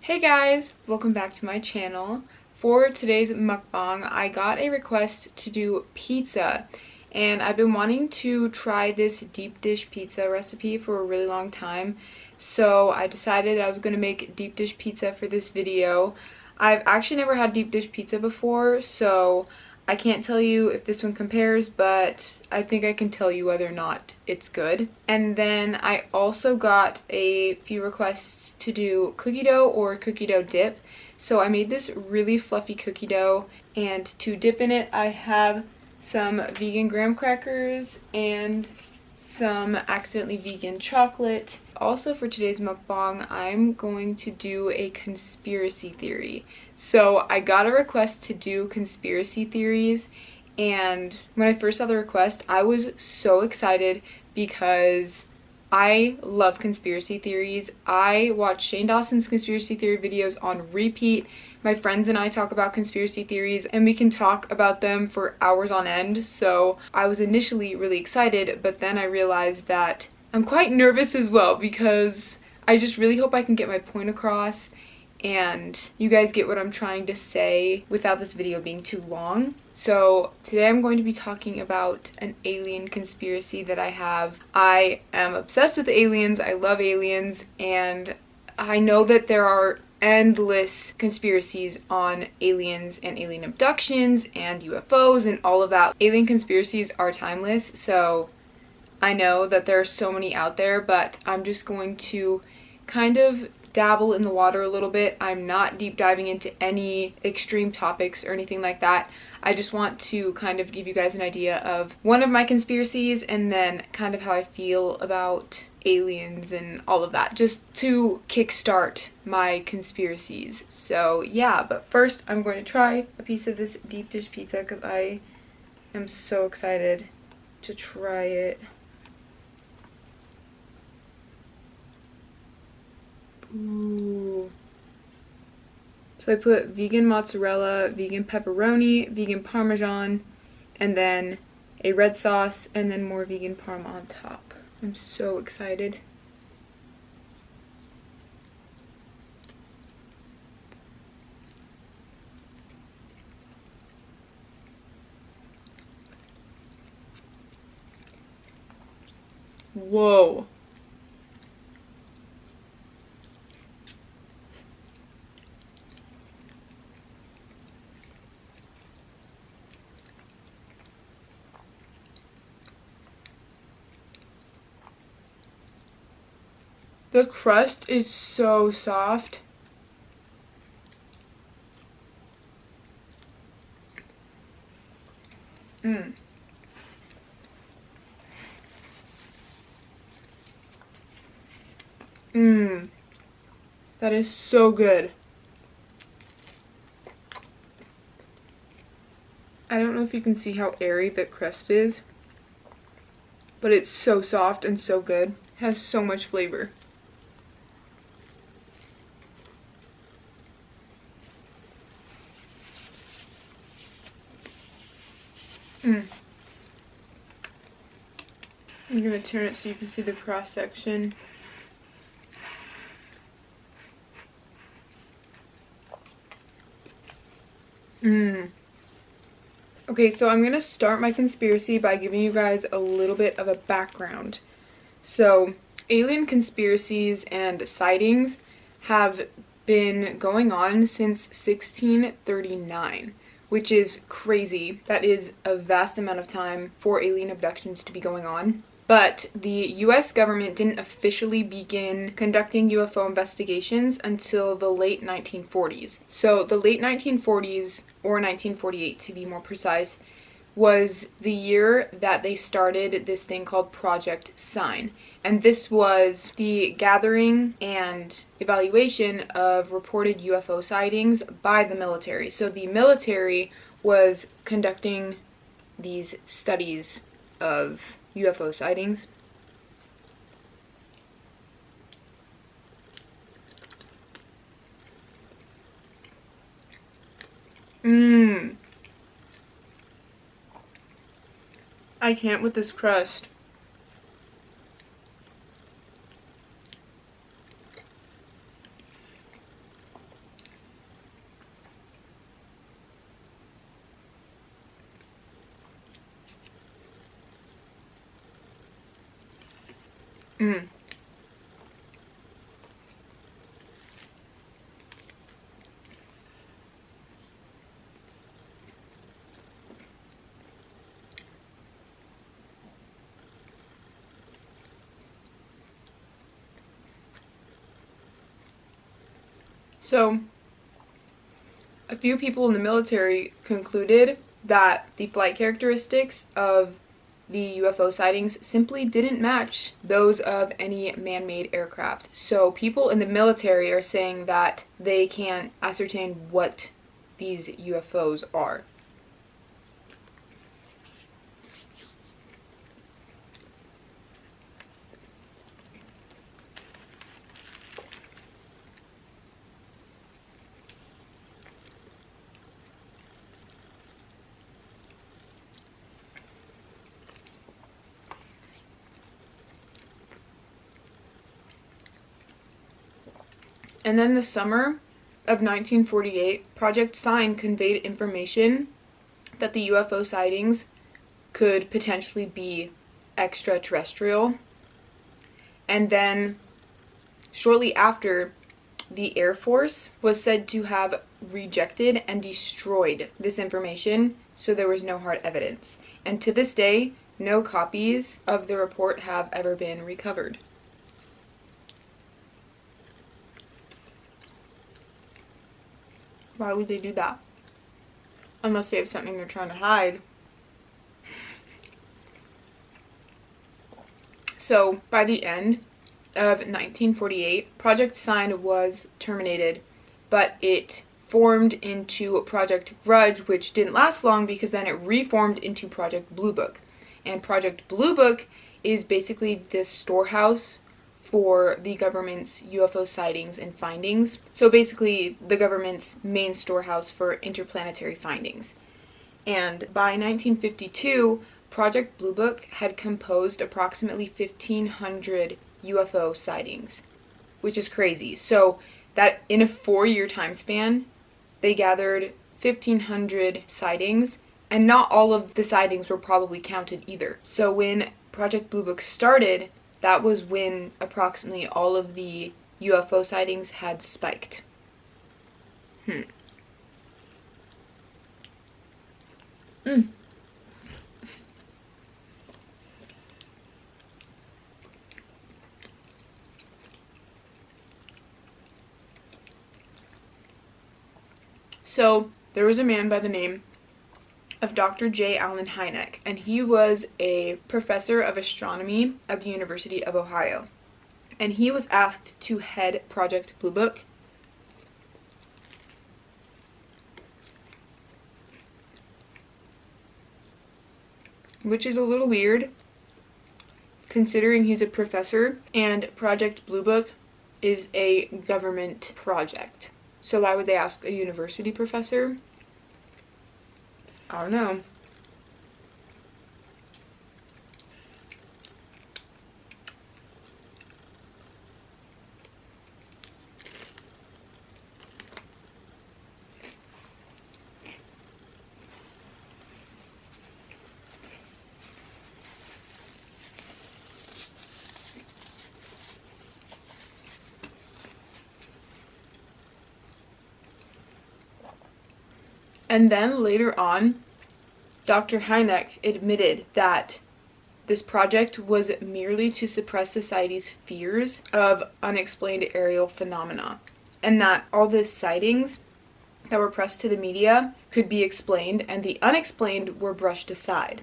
Hey guys, welcome back to my channel. For today's mukbang, I got a request to do pizza, and I've been wanting to try this deep dish pizza recipe for a really long time, so I decided I was going to make deep dish pizza for this video. I've actually never had deep dish pizza before, so I can't tell you if this one compares, but I think I can tell you whether or not it's good. And then I also got a few requests to do cookie dough or cookie dough dip. So I made this really fluffy cookie dough, and to dip in it I have some vegan graham crackers and some accidentally vegan chocolate. Also for today's mukbang, I'm going to do a conspiracy theory. So I got a request to do conspiracy theories, and when I first saw the request, I was so excited because I love conspiracy theories. I watch Shane Dawson's conspiracy theory videos on repeat. My friends and I talk about conspiracy theories, and we can talk about them for hours on end. So I was initially really excited, but then I realized that I'm quite nervous as well because I just really hope I can get my point across and you guys get what I'm trying to say without this video being too long. So today I'm going to be talking about an alien conspiracy that I have. I am obsessed with aliens, I love aliens, and I know that there are endless conspiracies on aliens and alien abductions and UFOs and all of that. Alien conspiracies are timeless, so I know that there are so many out there, but I'm just going to kind of dabble in the water a little bit. I'm not deep diving into any extreme topics or anything like that. I just want to kind of give you guys an idea of one of my conspiracies and then kind of how I feel about aliens and all of that, just to kickstart my conspiracies. So yeah, but first I'm going to try a piece of this deep dish pizza because I am so excited to try it. Ooh. So I put vegan mozzarella, vegan pepperoni, vegan parmesan, and then a red sauce, and then more vegan parm on top. I'm so excited. Whoa. The crust is so soft. Mmm. Mmm. That is so good. I don't know if you can see how airy the crust is, but it's so soft and so good. It has so much flavor. I'm gonna turn it so you can see the cross section. Okay, so I'm gonna start my conspiracy by giving you guys a little bit of a background. So, alien conspiracies and sightings have been going on since 1639. Which is crazy. That is a vast amount of time for alien abductions to be going on. But the US government didn't officially begin conducting UFO investigations until the late 1940s. So the late 1940s, or 1948 to be more precise, was the year that they started this thing called Project Sign. And this was the gathering and evaluation of reported UFO sightings by the military. So the military was conducting these studies of UFO sightings. I can't with this crust. Mm. So, a few people in the military concluded that the flight characteristics of the UFO sightings simply didn't match those of any man-made aircraft. So people in the military are saying that they can't ascertain what these UFOs are. And then the summer of 1948, Project Sign conveyed information that the UFO sightings could potentially be extraterrestrial. And then shortly after, the Air Force was said to have rejected and destroyed this information, so there was no hard evidence. And to this day, no copies of the report have ever been recovered. Why would they do that? Unless they have something they're trying to hide. So, by the end of 1948, Project Sign was terminated, but it formed into Project Grudge, which didn't last long because then it reformed into Project Blue Book. And Project Blue Book is basically this storehouse for the government's UFO sightings and findings. So basically the government's main storehouse for interplanetary findings. And by 1952, Project Blue Book had composed approximately 1,500 UFO sightings, which is crazy. So that in a 4-year time span, they gathered 1,500 sightings, and not all of the sightings were probably counted either. So when Project Blue Book started, that was when approximately all of the UFO sightings had spiked. So, there was a man by the name of Dr. J. Allen Hynek, and he was a professor of astronomy at the University of Ohio. And he was asked to head Project Blue Book. Which is a little weird, considering he's a professor, and Project Blue Book is a government project. So why would they ask a university professor? I don't know. And then later on, Dr. Hynek admitted that this project was merely to suppress society's fears of unexplained aerial phenomena, and that all the sightings that were pressed to the media could be explained, and the unexplained were brushed aside.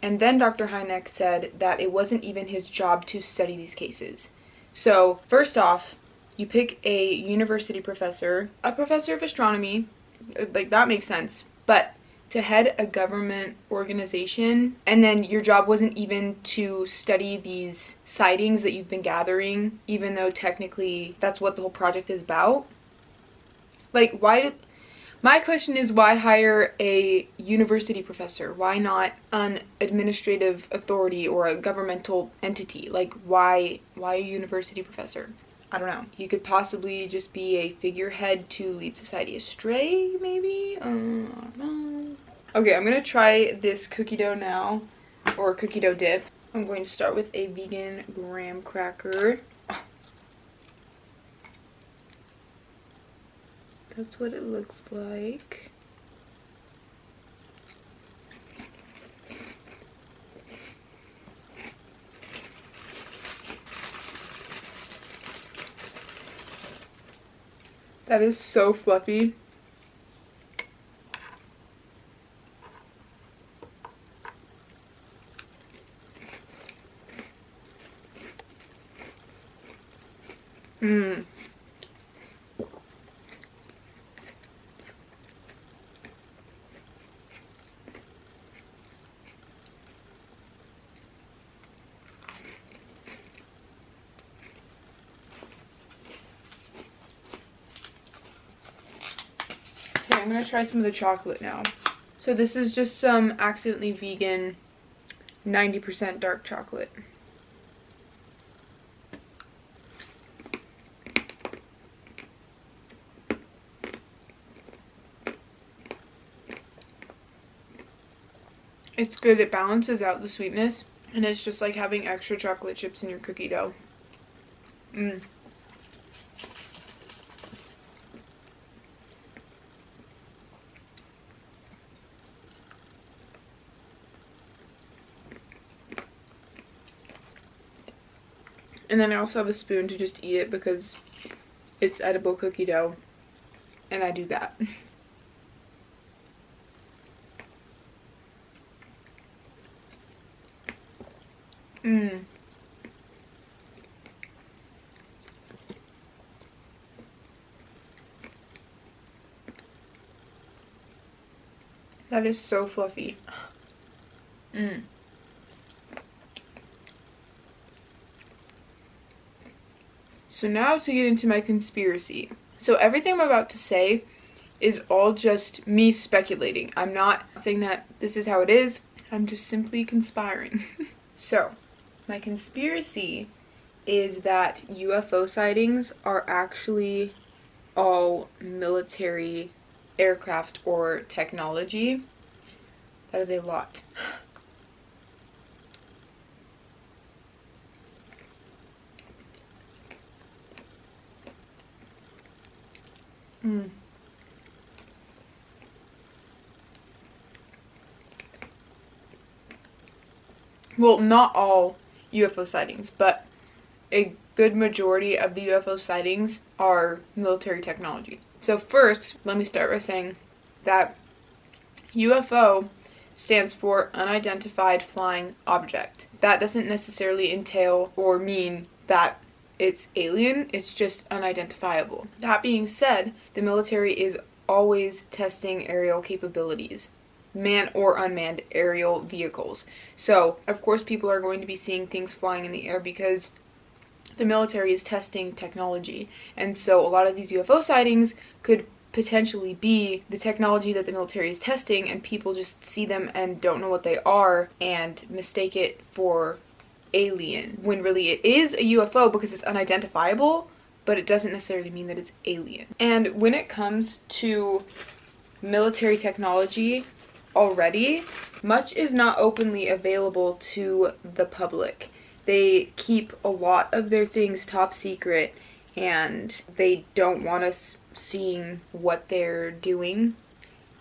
And then Dr. Hynek said that it wasn't even his job to study these cases. So, first off, you pick a university professor, a professor of astronomy, like that makes sense, but to head a government organization, and then your job wasn't even to study these sightings that you've been gathering, even though technically that's what the whole project is about. Like, my question is, why hire a university professor? Why not an administrative authority or a governmental entity? Like, why a university professor? I don't know. You could possibly just be a figurehead to lead society astray, maybe? I don't know. Okay, I'm gonna try this cookie dough now, or cookie dough dip. I'm going to start with a vegan graham cracker. Oh. That's what it looks like. That is so fluffy. Mmm. Okay, I'm gonna try some of the chocolate now. So this is just some accidentally vegan 90% dark chocolate. It's good, it balances out the sweetness, and it's just like having extra chocolate chips in your cookie dough. Mmm. And then I also have a spoon to just eat it because it's edible cookie dough, and I do that. Mmm. That is so fluffy. Mmm. So now to get into my conspiracy. So everything I'm about to say is all just me speculating. I'm not saying that this is how it is. I'm just simply conspiring. So, my conspiracy is that UFO sightings are actually all military aircraft or technology. That is a lot. Mm. Well, not all UFO sightings, but a good majority of the UFO sightings are military technology. So first, let me start by saying that UFO stands for unidentified flying object. That doesn't necessarily entail or mean that it's alien, it's just unidentifiable. That being said, the military is always testing aerial capabilities, manned or unmanned aerial vehicles. So, of course, people are going to be seeing things flying in the air because the military is testing technology. And so a lot of these UFO sightings could potentially be the technology that the military is testing, and people just see them and don't know what they are and mistake it for alien, when really it is a UFO because it's unidentifiable, but it doesn't necessarily mean that it's alien. And when it comes to military technology already, much is not openly available to the public. They keep a lot of their things top secret, and they don't want us seeing what they're doing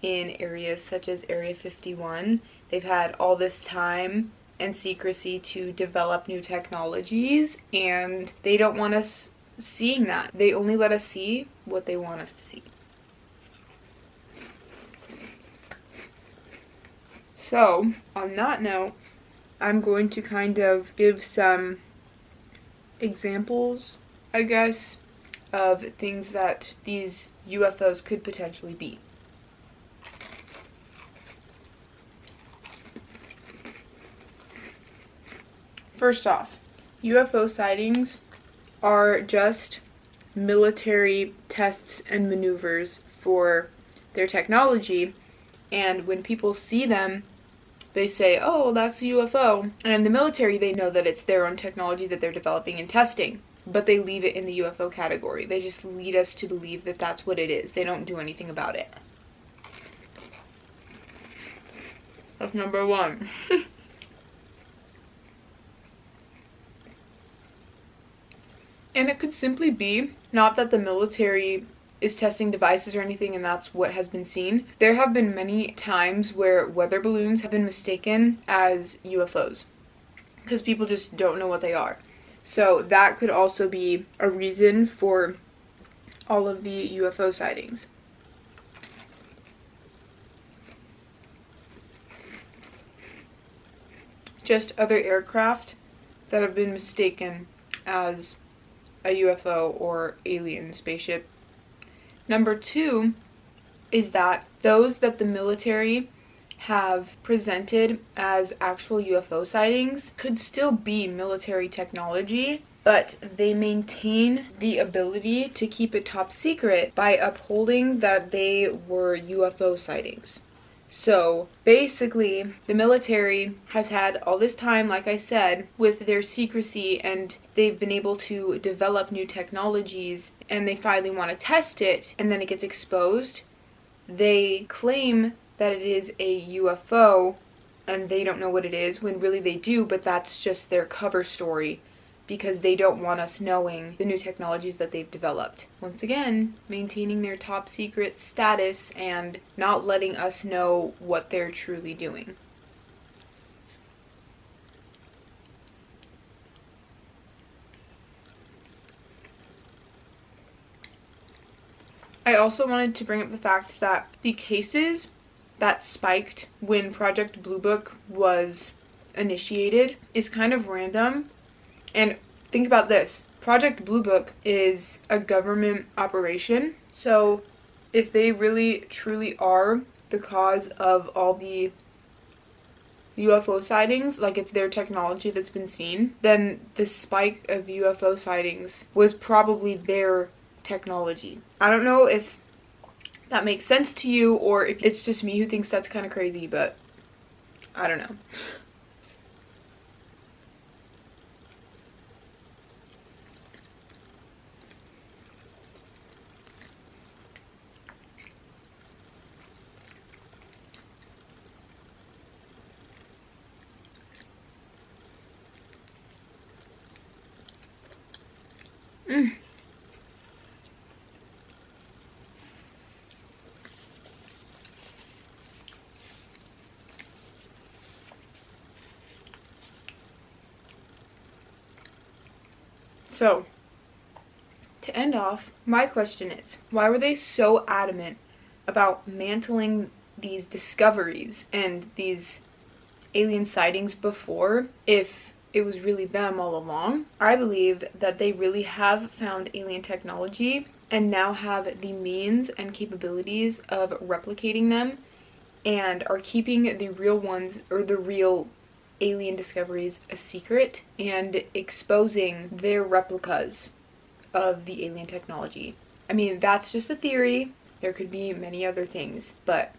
in areas such as Area 51. They've had all this time and secrecy to develop new technologies, and they don't want us seeing that. They only let us see what they want us to see. So, on that note, I'm going to kind of give some examples, I guess, of things that these UFOs could potentially be. First off, UFO sightings are just military tests and maneuvers for their technology, and when people see them, they say, oh, that's a UFO. And the military, they know that it's their own technology that they're developing and testing, but they leave it in the UFO category. They just lead us to believe that that's what it is. They don't do anything about it. That's number one. And it could simply be not that the military is testing devices or anything and that's what has been seen. There have been many times where weather balloons have been mistaken as UFOs because people just don't know what they are. So that could also be a reason for all of the UFO sightings. Just other aircraft that have been mistaken as a UFO or alien spaceship. Number 2 is that those that the military have presented as actual UFO sightings could still be military technology, but they maintain the ability to keep it top secret by upholding that they were UFO sightings. So basically, the military has had all this time, like I said, with their secrecy, and they've been able to develop new technologies, and they finally want to test it, and then it gets exposed. They claim that it is a UFO, and they don't know what it is, when really they do, but that's just their cover story, because they don't want us knowing the new technologies that they've developed. Once again, maintaining their top secret status and not letting us know what they're truly doing. I also wanted to bring up the fact that the cases that spiked when Project Blue Book was initiated is kind of random. And think about this. Project Blue Book is a government operation. So if they really truly are the cause of all the UFO sightings, like it's their technology that's been seen, then the spike of UFO sightings was probably their technology. I don't know if that makes sense to you or if it's just me who thinks that's kind of crazy, but I don't know. So, to end off, my question is, why were they so adamant about mantling these discoveries and these alien sightings before if it was really them all along? I believe that they really have found alien technology and now have the means and capabilities of replicating them and are keeping the real ones, or the real alien discoveries, a secret and exposing their replicas of the alien technology. I mean, that's just a theory. There could be many other things, but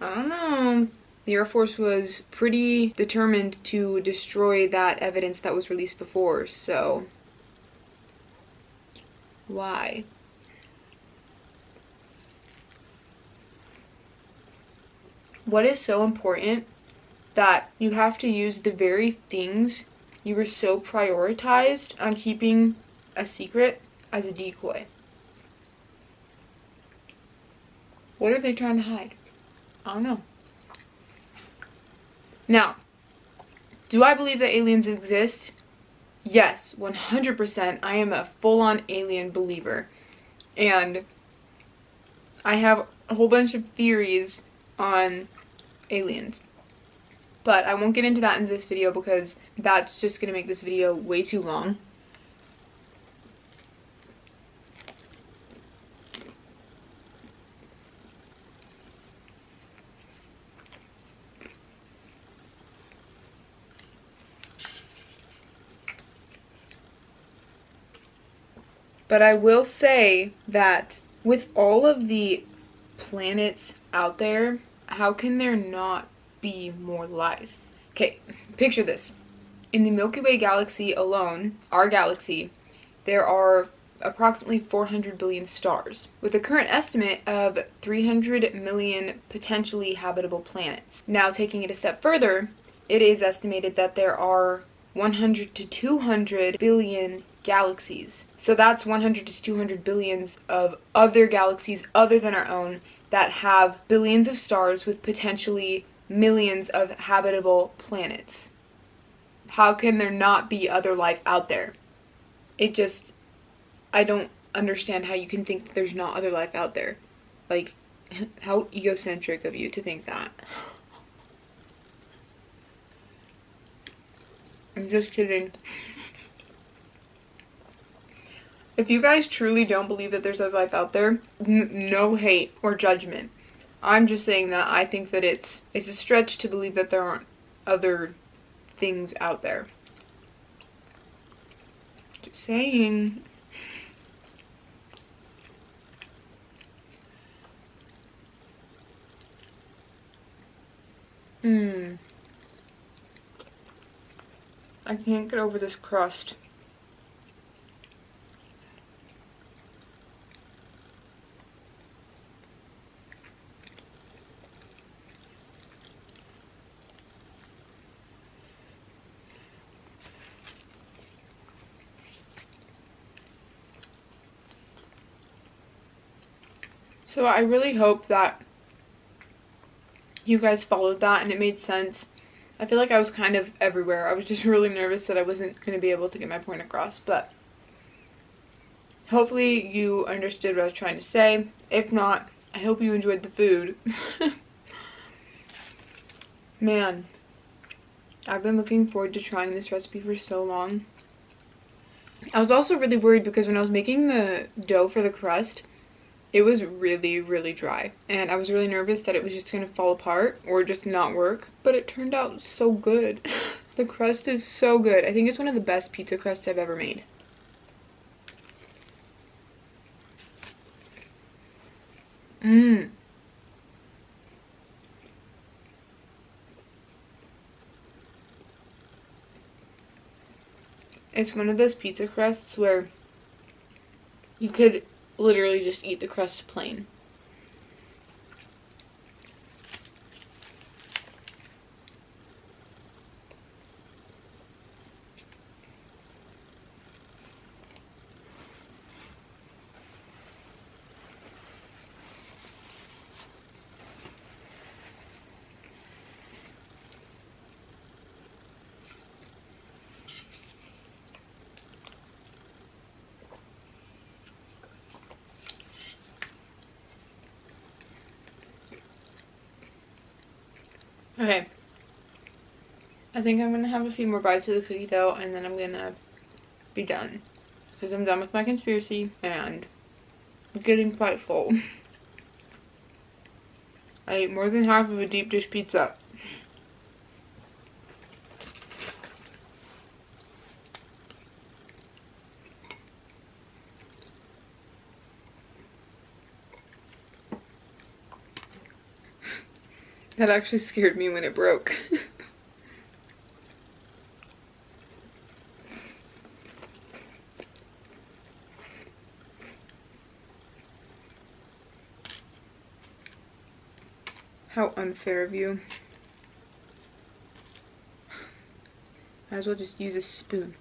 I don't know. The Air Force was pretty determined to destroy that evidence that was released before, so why? What is so important that you have to use the very things you were so prioritized on keeping a secret as a decoy? What are they trying to hide? I don't know. Now, do I believe that aliens exist? Yes, 100%. I am a full-on alien believer. And I have a whole bunch of theories on aliens. But I won't get into that in this video because that's just going to make this video way too long. But I will say that with all of the planets out there, how can there not be more life? Okay, picture this. In the Milky Way galaxy alone, our galaxy, there are approximately 400 billion stars, with a current estimate of 300 million potentially habitable planets. Now, taking it a step further, it is estimated that there are 100 to 200 billion galaxies. So that's 100 to 200 billions of other galaxies other than our own that have billions of stars with potentially millions of habitable planets. How can there not be other life out there? I don't understand how you can think that there's not other life out there. Like, how egocentric of you to think that. I'm just kidding. If you guys truly don't believe that there's other life out there, no hate or judgment. I'm just saying that I think that it's a stretch to believe that there aren't other things out there. Just saying. I can't get over this crust. So I really hope that you guys followed that and it made sense. I feel like I was kind of everywhere. I was just really nervous that I wasn't going to be able to get my point across, but hopefully you understood what I was trying to say. If not, I hope you enjoyed the food. Man, I've been looking forward to trying this recipe for so long. I was also really worried because when I was making the dough for the crust, it was really, really dry. And I was really nervous that it was just going to fall apart or just not work. But it turned out so good. The crust is so good. I think it's one of the best pizza crusts I've ever made. It's one of those pizza crusts where you could literally just eat the crust plain. Okay, I think I'm gonna have a few more bites of the cookie dough and then I'm gonna be done. Because I'm done with my conspiracy and I'm getting quite full. I ate more than half of a deep dish pizza. That actually scared me when it broke. How unfair of you. Might as well just use a spoon.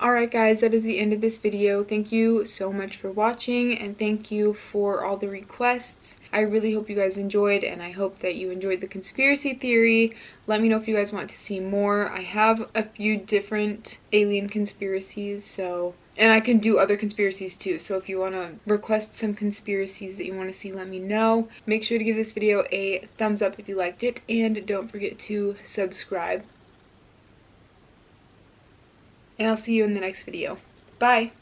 Alright guys, that is the end of this video. Thank you so much for watching and thank you for all the requests. I really hope you guys enjoyed and I hope that you enjoyed the conspiracy theory. Let me know if you guys want to see more. I have a few different alien conspiracies, and I can do other conspiracies too, so if you want to request some conspiracies that you want to see, let me know. Make sure to give this video a thumbs up if you liked it and don't forget to subscribe. And I'll see you in the next video. Bye!